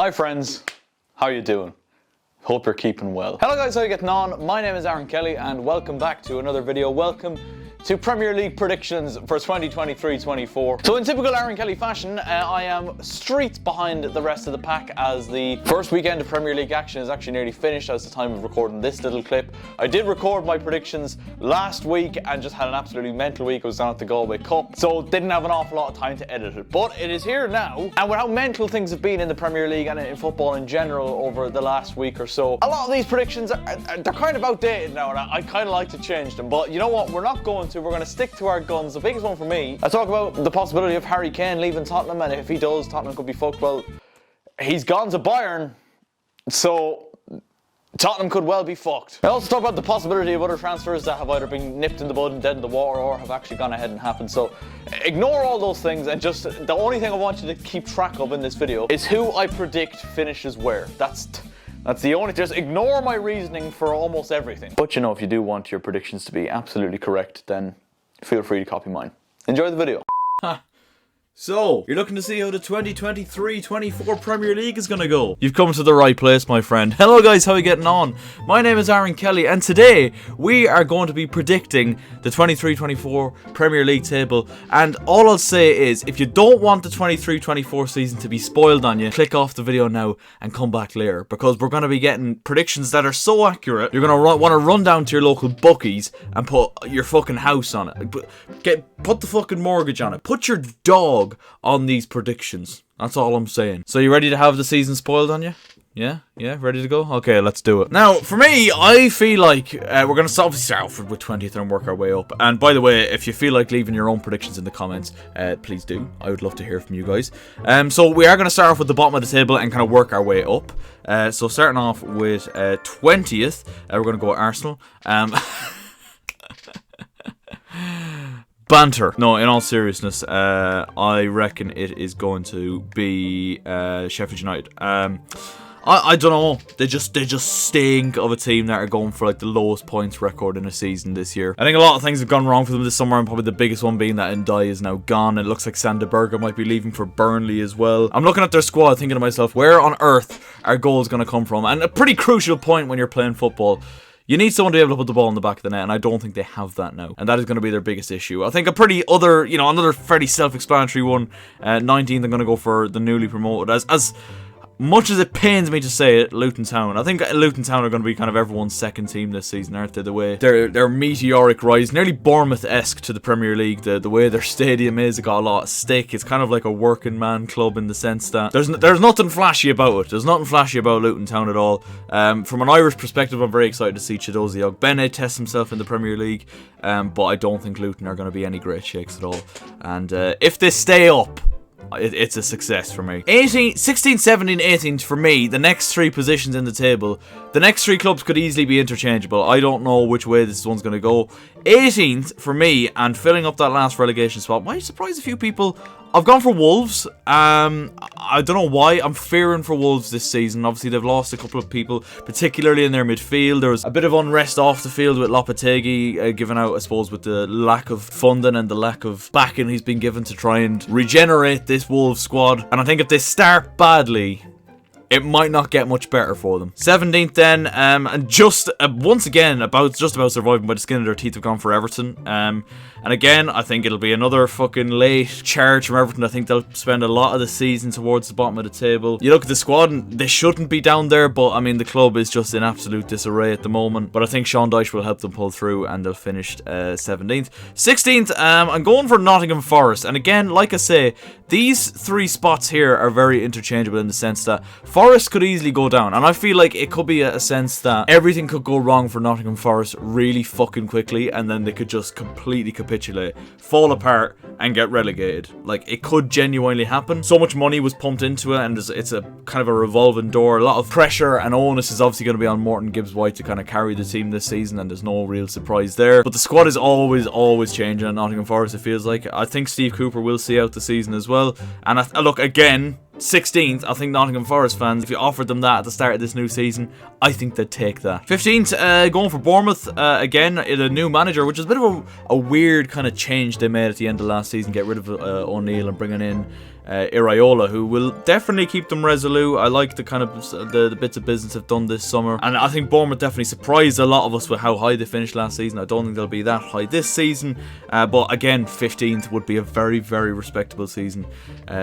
Hi friends, how you doing? Hope you're keeping well. Hello guys, how you getting on? My name is Aaron Kelly and welcome back to another video. Welcome to Premier League predictions for 2023-24. So in typical Aaron Kelly fashion, I am streets behind the rest of the pack as the first weekend of Premier League action is actually nearly finished as the time of recording this little clip. I did record my predictions last week and just had an absolutely mental week. I was down at the Galway Cup, so didn't have an awful lot of time to edit it. But it is here now, and with how mental things have been in the Premier League and in football in general over the last week or so, a lot of these predictions, they're kind of outdated now, and I kind of like to change them. But you know what? We're not going to. We're going to stick to our guns. The biggest one for me, I talk about the possibility of Harry Kane leaving Tottenham, and if he does, Tottenham could be fucked. Well, he's gone to Bayern, so Tottenham could well be fucked. I also talk about the possibility of other transfers that have either been nipped in the bud and dead in the water or have actually gone ahead and happened. So ignore all those things, and just the only thing I want you to keep track of in this video is who I predict finishes where. That's the only, just ignore my reasoning for almost everything. But you know, if you do want your predictions to be absolutely correct, then feel free to copy mine. Enjoy the video. So, you're looking to see how the 2023-24 Premier League is going to go? You've come to the right place, my friend. Hello guys, how are you getting on? My name is Aaron Kelly, and today we are going to be predicting the 23-24 Premier League table. And all I'll say is, if you don't want the 23-24 season to be spoiled on you, click off the video now and come back later, because we're going to be getting predictions that are so accurate, you're going to want to run down to your local bookies and put your fucking house on it. Put the fucking mortgage on it. Put your dog on these predictions. That's all I'm saying. So you ready to have the season spoiled on you? Yeah, ready to go? Okay, let's do it. Now, for me, I feel like we're going to obviously start off with 20th and work our way up. And by the way, if you feel like leaving your own predictions in the comments, please do. I would love to hear from you guys. So we are going to start off with the bottom of the table and kind of work our way up. So starting off with 20th, we're going to go with Arsenal. Banter. No, in all seriousness, I reckon it is going to be Sheffield United. I don't know. They just stink of a team that are going for like the lowest points record in a season this year. I think a lot of things have gone wrong for them this summer, and probably the biggest one being that Ndiaye is now gone. It looks like Sander Berge might be leaving for Burnley as well. I'm looking at their squad thinking to myself, where on earth are goals going to come from? And a pretty crucial point when you're playing football. You need someone to be able to put the ball in the back of the net, and I don't think they have that now. And that is going to be their biggest issue. I think another fairly self-explanatory one, 19th, I'm going to go for the newly promoted. As much as it pains me to say it, Luton Town. I think Luton Town are going to be kind of everyone's second team this season, aren't they? The way their meteoric rise, nearly Bournemouth-esque to the Premier League. The way their stadium is, it got a lot of stick. It's kind of like a working man club in the sense that there's nothing flashy about it. There's nothing flashy about Luton Town at all. From an Irish perspective, I'm very excited to see Chiedozie Ogbene test himself in the Premier League. But I don't think Luton are going to be any great shakes at all. And if they stay up, it's a success for me. 16, 17, 18 for me, the next three positions in the table. The next three clubs could easily be interchangeable. I don't know which way this one's going to go. 18th for me, and filling up that last relegation spot. Might surprise a few people. I've gone for Wolves. I don't know why. I'm fearing for Wolves this season. Obviously, they've lost a couple of people, particularly in their midfield. There was a bit of unrest off the field with Lopetegui given out, I suppose, with the lack of funding and the lack of backing he's been given to try and regenerate this Wolves squad. And I think if they start badly, it might not get much better for them. 17th then, and just once again just about surviving by the skin of their teeth, have gone for Everton. And again, I think it'll be another fucking late charge from Everton. I think they'll spend a lot of the season towards the bottom of the table. You look at the squad, and they shouldn't be down there, but I mean, the club is just in absolute disarray at the moment. But I think Sean Dyche will help them pull through, and they'll finish 17th. 16th, I'm going for Nottingham Forest. And again, like I say, these three spots here are very interchangeable in the sense that Forest could easily go down. And I feel like it could be a sense that everything could go wrong for Nottingham Forest really fucking quickly, and then they could just completely capitulate, fall apart, and get relegated. Like, it could genuinely happen. So much money was pumped into it, and it's a kind of a revolving door. A lot of pressure and onus is obviously going to be on Morton Gibbs-White to kind of carry the team this season, and there's no real surprise there. But the squad is always changing at Nottingham Forest, it feels like. I think Steve Cooper will see out the season as well. And look, again, 16th, I think Nottingham Forest fans, if you offered them that at the start of this new season, I think they'd take that. 15th, going for Bournemouth, again, a new manager, which is a bit of a weird kind of change they made at the end of last season, get rid of O'Neill and bringing in Iraola, who will definitely keep them resolute. I like the kind of the bits of business they've done this summer, and I think Bournemouth definitely surprised a lot of us with how high they finished last season. I don't think they'll be that high this season, but again, 15th would be a very, very respectable season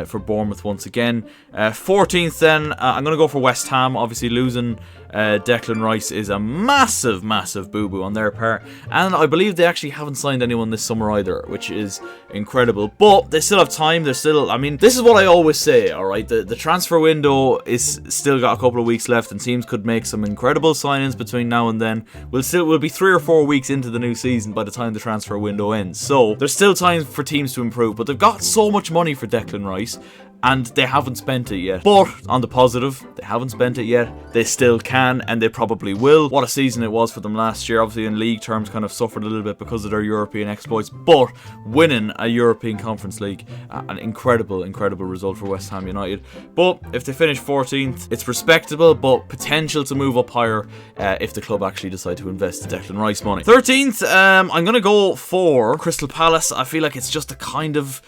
for Bournemouth once again. 14th then, I'm going to go for West Ham. Obviously losing Declan Rice is a massive, massive boo-boo on their part, and I believe they actually haven't signed anyone this summer either, which is incredible, but they still have time. They're still, I mean, this is what I always say, alright, the transfer window is still got a couple of weeks left, and teams could make some incredible signings between now and then. We'll be 3 or 4 weeks into the new season by the time the transfer window ends, so there's still time for teams to improve, but they've got so much money for Declan Rice, and they haven't spent it yet. But on the positive, they haven't spent it yet. They still can, and they probably will. What a season it was for them last year. Obviously in league terms kind of suffered a little bit because of their European exploits, but winning a European Conference League, an incredible, incredible result for West Ham United. But if they finish 14th, it's respectable, but potential to move up higher if the club actually decide to invest the Declan Rice money. 13th, I'm going to go for Crystal Palace. I feel like it's just a kind of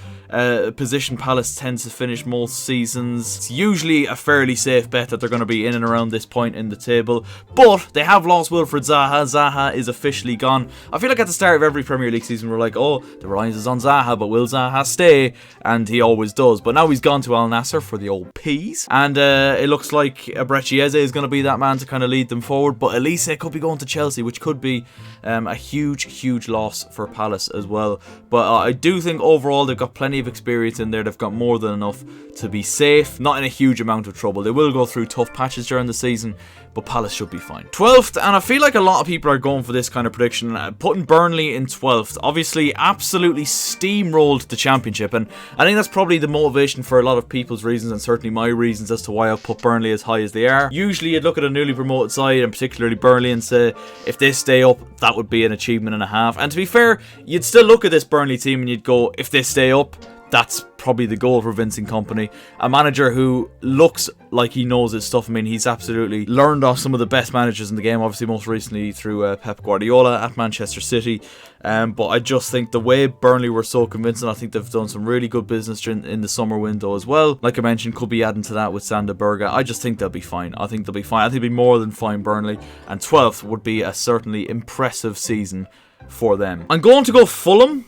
position Palace tends to finish most seasons. It's usually a fairly safe bet that they're going to be in and around this point in the table, but they have lost Wilfried Zaha. Zaha is officially gone. I feel like at the start of every Premier League season we're like, oh, the reliance is on Zaha, but will Zaha stay? And he always does, but now he's gone to Al Nassr for the old Peas, and it looks like Eberechi Eze is going to be that man to kind of lead them forward, but Elise could be going to Chelsea, which could be a huge, huge loss for Palace as well. But I do think overall they've got plenty of experience in there. They've got more than enough to be safe, not in a huge amount of trouble. They will go through tough patches during the season, but Palace should be fine. 12th, and I feel like a lot of people are going for this kind of prediction, putting Burnley in 12th. Obviously, absolutely steamrolled the Championship, and I think that's probably the motivation for a lot of people's reasons, and certainly my reasons as to why I've put Burnley as high as they are. Usually, you'd look at a newly promoted side, and particularly Burnley, and say, if they stay up, that would be an achievement and a half. And to be fair, you'd still look at this Burnley team and you'd go, if they stay up, that's probably the goal for Vincent Kompany. A manager who looks like he knows his stuff. I mean, he's absolutely learned off some of the best managers in the game, obviously most recently through Pep Guardiola at Manchester City. But I just think the way Burnley were so convincing, I think they've done some really good business in the summer window as well. Like I mentioned, could be adding to that with Sander Berge. I just think they'll be fine. I think they'll be fine. I think they'll be more than fine, Burnley. And 12th would be a certainly impressive season for them. I'm going to go Fulham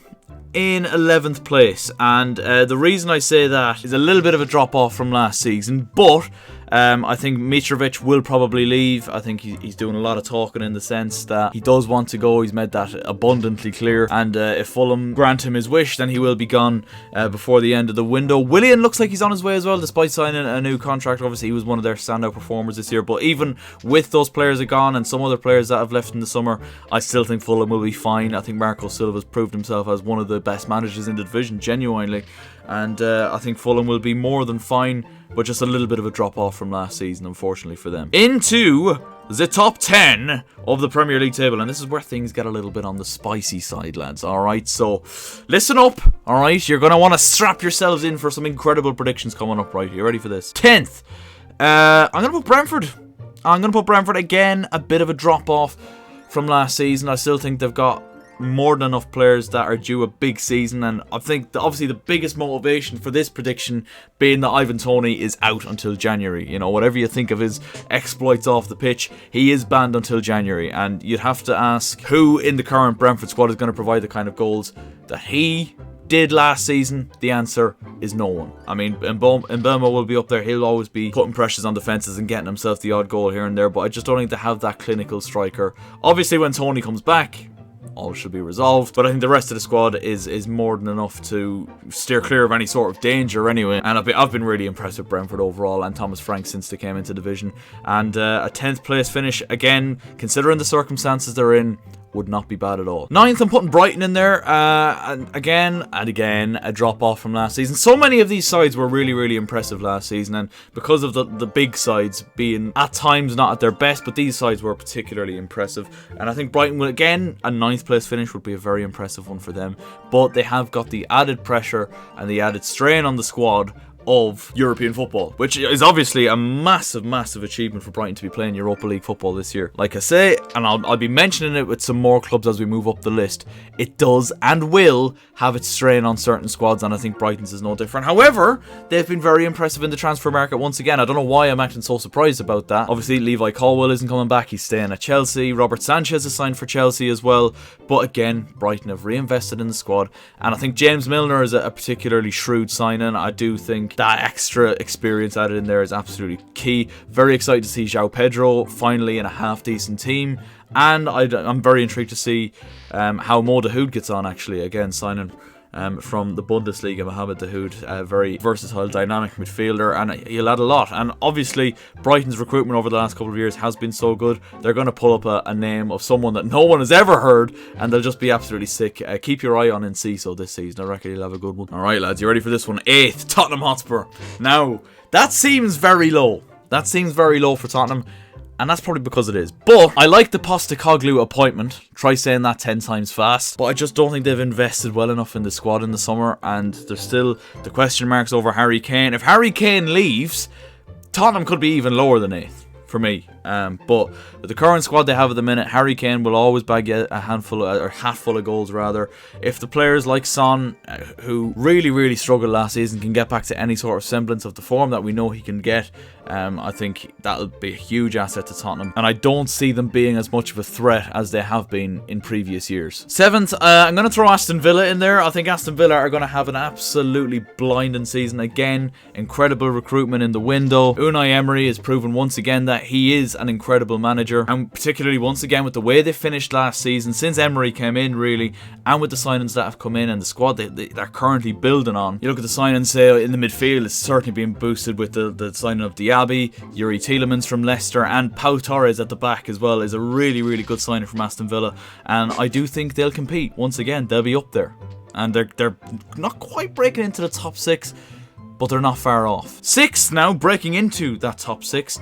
in 11th place, and the reason I say that is a little bit of a drop off from last season, but I think Mitrovic will probably leave. I think he's doing a lot of talking in the sense that he does want to go. He's made that abundantly clear, and if Fulham grant him his wish, then he will be gone before the end of the window. Willian looks like he's on his way as well, despite signing a new contract. Obviously, he was one of their standout performers this year, but even with those players are gone and some other players that have left in the summer, I still think Fulham will be fine. I think Marco Silva's proved himself as one of the best managers in the division, genuinely, and I think Fulham will be more than fine, but just a little bit of a drop off from last season, unfortunately for them. Into the top 10 of the Premier League table, and this is where things get a little bit on the spicy side, lads. Alright, so listen up, alright? You're going to want to strap yourselves in for some incredible predictions coming up, right? You ready for this? 10th, I'm going to put Brentford. I'm going to put Brentford again, a bit of a drop off from last season. I still think they've got more than enough players that are due a big season, and I think obviously the biggest motivation for this prediction being that Ivan Toney is out until January. You know, whatever you think of his exploits off the pitch, he is banned until January, and you'd have to ask who in the current Brentford squad is going to provide the kind of goals that he did last season. The answer is no one. I mean, Mbeumo will be up there. He'll always be putting pressures on defences and getting himself the odd goal here and there, but I just don't think they have that clinical striker. Obviously, when Toney comes back, all should be resolved, but I think the rest of the squad is more than enough to steer clear of any sort of danger anyway, and I've been really impressed with Brentford overall and Thomas Frank since they came into division, and a 10th place finish, again, considering the circumstances they're in, would not be bad at all. 9th, I'm putting Brighton in there, and again, a drop off from last season. So many of these sides were really, really impressive last season, and because of the big sides being at times not at their best, but these sides were particularly impressive, and I think Brighton will, again, a 9th place finish would be a very impressive one for them, but they have got the added pressure and the added strain on the squad of European football, which is obviously a massive, massive achievement for Brighton to be playing Europa League football this year. Like I say, and I'll be mentioning it with some more clubs as we move up the list, it does and will have its strain on certain squads, and I think Brighton's is no different. However, they've been very impressive in the transfer market once again. I don't know why I'm acting so surprised about that. Obviously, Levi Colwill isn't coming back. He's staying at Chelsea. Robert Sanchez is signed for Chelsea as well. But again, Brighton have reinvested in the squad, and I think James Milner is a particularly shrewd signing. I do think that extra experience added in there is absolutely key. Very excited to see João Pedro finally in a half-decent team, and I'm very intrigued to see how Mo Dahoud gets on, actually, again signing from the Bundesliga. Mohamed Dahoud, a very versatile, dynamic midfielder, and he'll add a lot. And obviously, Brighton's recruitment over the last couple of years has been so good. They're going to pull up a name of someone that no one has ever heard, and they'll just be absolutely sick. Keep your eye on Enciso this season. I reckon he'll have a good one. Alright, lads, you ready for this one? 8th, Tottenham Hotspur. Now, that seems very low. That seems very low for Tottenham, and that's probably because it is. But I like the Postecoglou appointment. Try saying that 10 times fast. But I just don't think they've invested well enough in the squad in the summer, and there's still the question marks over Harry Kane. If Harry Kane leaves, Tottenham could be even lower than 8th for me. But with the current squad they have at the minute, Harry Kane will always bag a handful or hatful of goals rather. If the players like Son, who really struggled last season, can get back to any sort of semblance of the form that we know he can get, I think that'll be a huge asset to Tottenham, and I don't see them being as much of a threat as they have been in previous years. 7th, I'm going to throw Aston Villa in there. I think Aston Villa are going to have an absolutely blinding season again. Incredible recruitment in the window. Unai Emery has proven once again that he is an incredible manager, and particularly once again with the way they finished last season, since Emery came in really, and with the signings that have come in and the squad they're currently building on. You look at the signings, say, in the midfield, it's certainly been boosted with the signing of Diaby, Yuri Tielemans from Leicester, and Pau Torres at the back as well is a really good signing from Aston Villa, and I do think they'll compete. Once again, they'll be up there, and they're not quite breaking into the top 6, but they're not far off. 6th now, breaking into that top 6.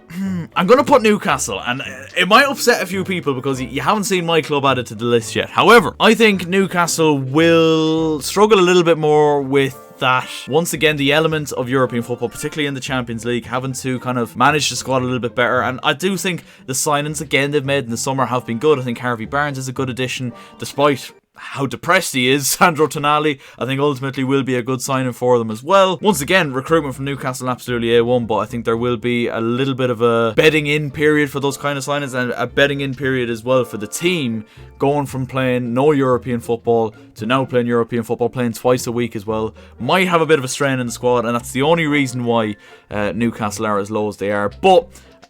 I'm going to put Newcastle, and it might upset a few people because you haven't seen my club added to the list yet. However, I think Newcastle will struggle a little bit more with that. Once again, the element of European football, particularly in the Champions League, having to kind of manage the squad a little bit better. And I do think the signings, again, they've made in the summer have been good. I think Harvey Barnes is a good addition, despite how depressed he is. Sandro Tonali, I think, ultimately will be a good signing for them as well. Once again, recruitment from Newcastle absolutely A1, but I think there will be a little bit of a bedding in period for those kind of signings, and a bedding in period as well for the team, going from playing no European football to now playing European football, playing twice a week as well. Might have a bit of a strain in the squad, and that's the only reason why Newcastle are as low as they are. But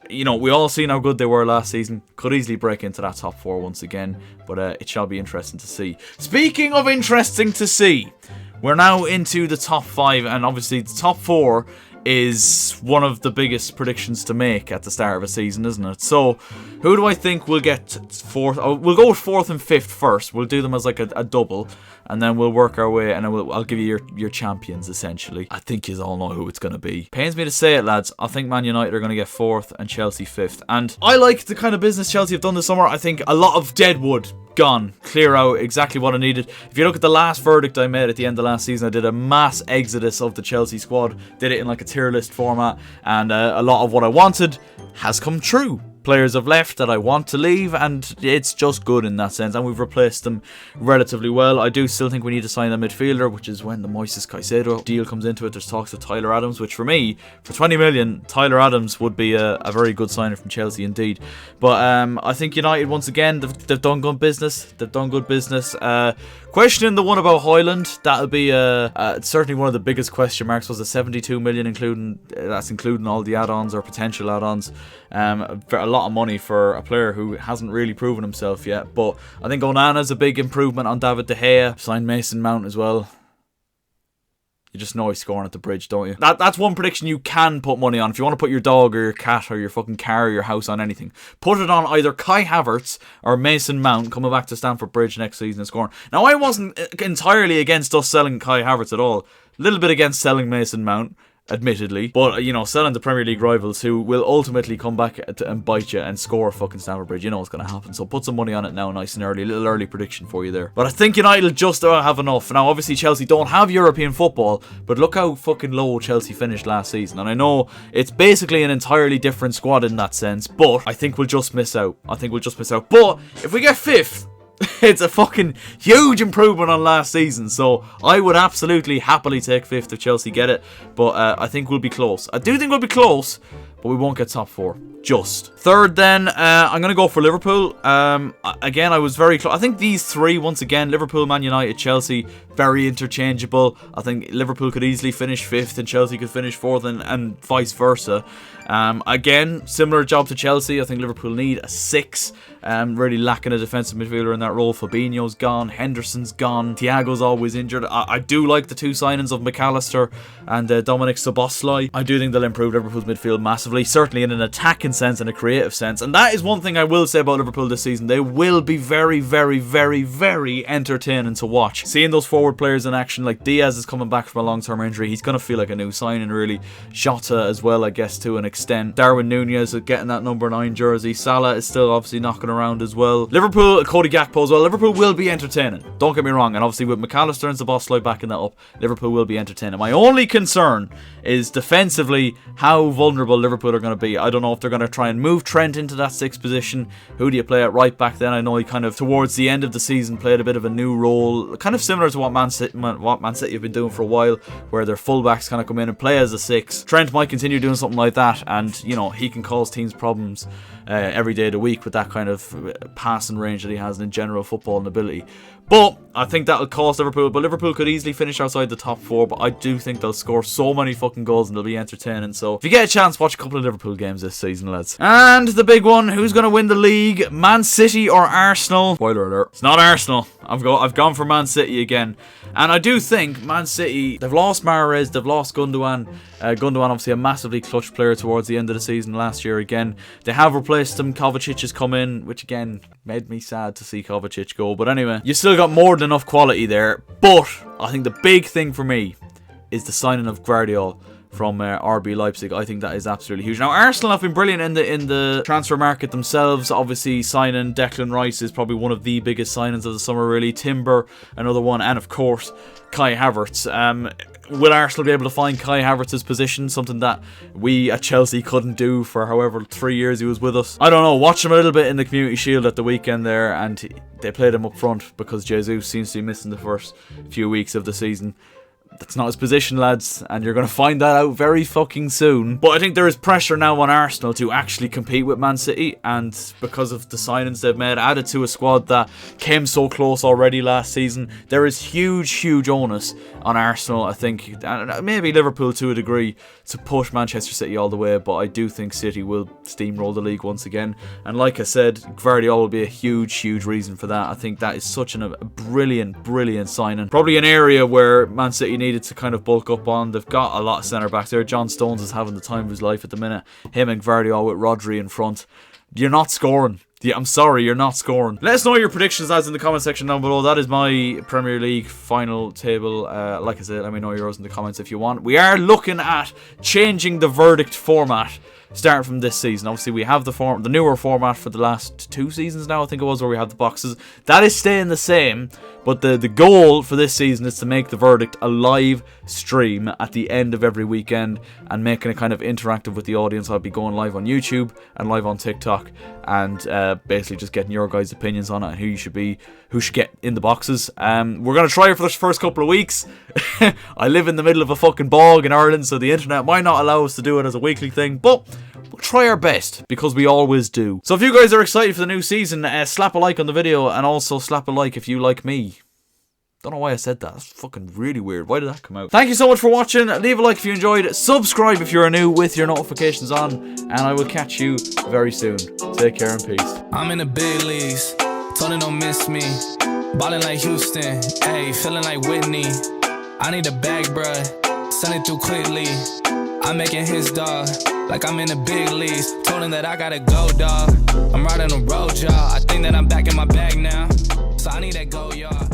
you know, we all seen how good they were last season. Could easily break into that top 4 once again, but it shall be interesting to see. Speaking of interesting to see, we're now into the top 5, and obviously the top 4 is one of the biggest predictions to make at the start of a season, isn't it? So, who do I think will get 4th? Oh, we'll go with 4th and 5th first. We'll do them as like a double, and then we'll work our way, and I'll give you your champions, essentially. I think you all know who it's going to be. Pains me to say it, lads. I think Man United are going to get 4th and Chelsea 5th. And I like the kind of business Chelsea have done this summer. I think a lot of dead wood gone, clear out, exactly what I needed. If you look at the last verdict I made at the end of last season, I did a mass exodus of the Chelsea squad, did it in like a tier list format, and a lot of what I wanted has come true. Players have left that I want to leave, and it's just good in that sense, and we've replaced them relatively well. I do still think we need to sign a midfielder, which is when the Moises Caicedo deal comes into it. There's talks of Tyler Adams, which for me, for 20 million, Tyler Adams would be a very good signing from Chelsea indeed. But I think United, once again, they've done good business. They've done good business. Questioning the one about Højlund, that'll be certainly one of the biggest question marks. Was the 72 million including all the add-ons or potential add-ons. A lot of money for a player who hasn't really proven himself yet. But I think Onana's a big improvement on David De Gea. Signed Mason Mount as well. You just know he's scoring at the bridge, don't you? That's one prediction you can put money on. If you want to put your dog or your cat or your fucking car or your house on anything, put it on either Kai Havertz or Mason Mount coming back to Stamford Bridge next season and scoring. Now, I wasn't entirely against us selling Kai Havertz at all. A little bit against selling Mason Mount. admittedly, but you know, selling the Premier League rivals who will ultimately come back and bite you and score fucking Stamford Bridge. You know what's going to happen, so put some money on it now, nice and early. A little early prediction for you there. But I think United will just have enough. Now obviously Chelsea don't have European football, but look how fucking low Chelsea finished last season, and I know it's basically an entirely different squad in that sense, but I think we'll just miss out. But if we get 5th, it's a fucking huge improvement on last season, so I would absolutely happily take 5th if Chelsea get it, but I think we'll be close. I do think we'll be close, but we won't get top 4. Just. 3rd then, I'm going to go for Liverpool. Again, I was very close. I think these 3, once again, Liverpool, Man United, Chelsea, very interchangeable. I think Liverpool could easily finish 5th and Chelsea could finish 4th and vice versa. Again, similar job to Chelsea. I think Liverpool need a 6. Really lacking a defensive midfielder in that role. Fabinho's gone, Henderson's gone, Thiago's always injured. I do like the 2 signings of McAllister and Dominic Szoboszlai. I do think they'll improve Liverpool's midfield massively, certainly in an attacking sense and a creative sense. And that is one thing I will say about Liverpool this season. They will be very, very, very, very entertaining to watch. Seeing those forward players in action, like Diaz is coming back from a long-term injury. He's going to feel like a new signing, really. Jota as well, I guess, to an extent. Darwin Nunez getting that number 9 jersey. Salah is still obviously knocking around as well. Liverpool, Cody Gakpo as well. Liverpool will be entertaining. Don't get me wrong. And obviously with McAllister and Szoboszlai backing that up, Liverpool will be entertaining. My only concern is defensively how vulnerable Liverpool are going to be. I don't know if they're going to try and move Trent into that 6th position. Who do you play at right back then? I know he kind of towards the end of the season played a bit of a new role, kind of similar to what Man City have been doing for a while, where their fullbacks kind of come in and play as a 6. Trent might continue doing something like that, and you know, he can cause teams problems every day of the week with that kind of passing range that he has in general football and ability. But I think that'll cost Liverpool. But Liverpool could easily finish outside the top 4. But I do think they'll score so many fucking goals and they'll be entertaining. So if you get a chance, watch a couple of Liverpool games this season, lads. And the big one, who's going to win the league? Man City or Arsenal? Spoiler alert, it's not Arsenal. I've gone for Man City again. And I do think Man City, they've lost Mahrez, they've lost Gundogan. Gundogan obviously a massively clutch player towards the end of the season last year again. They have replaced him. Kovacic has come in, which again made me sad to see Kovacic go. But anyway, you still got more than enough quality there. But I think the big thing for me is the signing of Gvardiol from RB Leipzig. I think that is absolutely huge. Now, Arsenal have been brilliant in the transfer market themselves. Obviously, signing Declan Rice is probably one of the biggest signings of the summer, really. Timber, another one, and of course, Kai Havertz. Will Arsenal be able to find Kai Havertz's position? Something that we at Chelsea couldn't do for however 3 years he was with us. I don't know. Watch him a little bit in the Community Shield at the weekend there, and they played him up front because Jesus seems to be missing the first few weeks of the season. That's not his position, lads, and you're going to find that out very fucking soon. But I think there is pressure now on Arsenal to actually compete with Man City, and because of the signings they've made, added to a squad that came so close already last season, there is huge onus on Arsenal, I think, and maybe Liverpool to a degree, to push Manchester City all the way, but I do think City will steamroll the league once again. And like I said, Gvardiol will be a huge reason for that. I think that is such a brilliant signing. Probably an area where Man City needed to kind of bulk up on. They've got a lot of centre backs there. John Stones is having the time of his life at the minute. Him and Gvardiol with Rodri in front. You're not scoring. I'm sorry, you're not scoring. Let us know your predictions, lads, in the comment section down below. That is my Premier League final table. Like I said, let me know yours in the comments if you want. We are looking at changing the verdict format starting from this season. Obviously, we have the newer format for the last 2 seasons now, I think it was, where we have the boxes. That is staying the same, but the goal for this season is to make the verdict a live stream at the end of every weekend and making it kind of interactive with the audience. I'll be going live on YouTube and live on TikTok and basically just getting your guys' opinions on it and who should get in the boxes. We're going to try it for the first couple of weeks. I live in the middle of a fucking bog in Ireland, so the internet might not allow us to do it as a weekly thing, but we'll try our best, because we always do. So if you guys are excited for the new season, slap a like on the video, and also slap a like if you like me. Don't know why I said that. That's fucking really weird. Why did that come out? Thank you so much for watching. Leave a like if you enjoyed. Subscribe if you're new with your notifications on, and I will catch you very soon. Take care and peace. I'm in the big leagues. Tony don't miss me. Ballin' like Houston. Ayy, feeling like Whitney. I need a bag, bruh. Send it through quickly. I'm making his dog. Like I'm in the big leagues. Told him that I gotta go, dog. I'm riding a road, y'all. I think that I'm back in my bag now. So I need that go, y'all.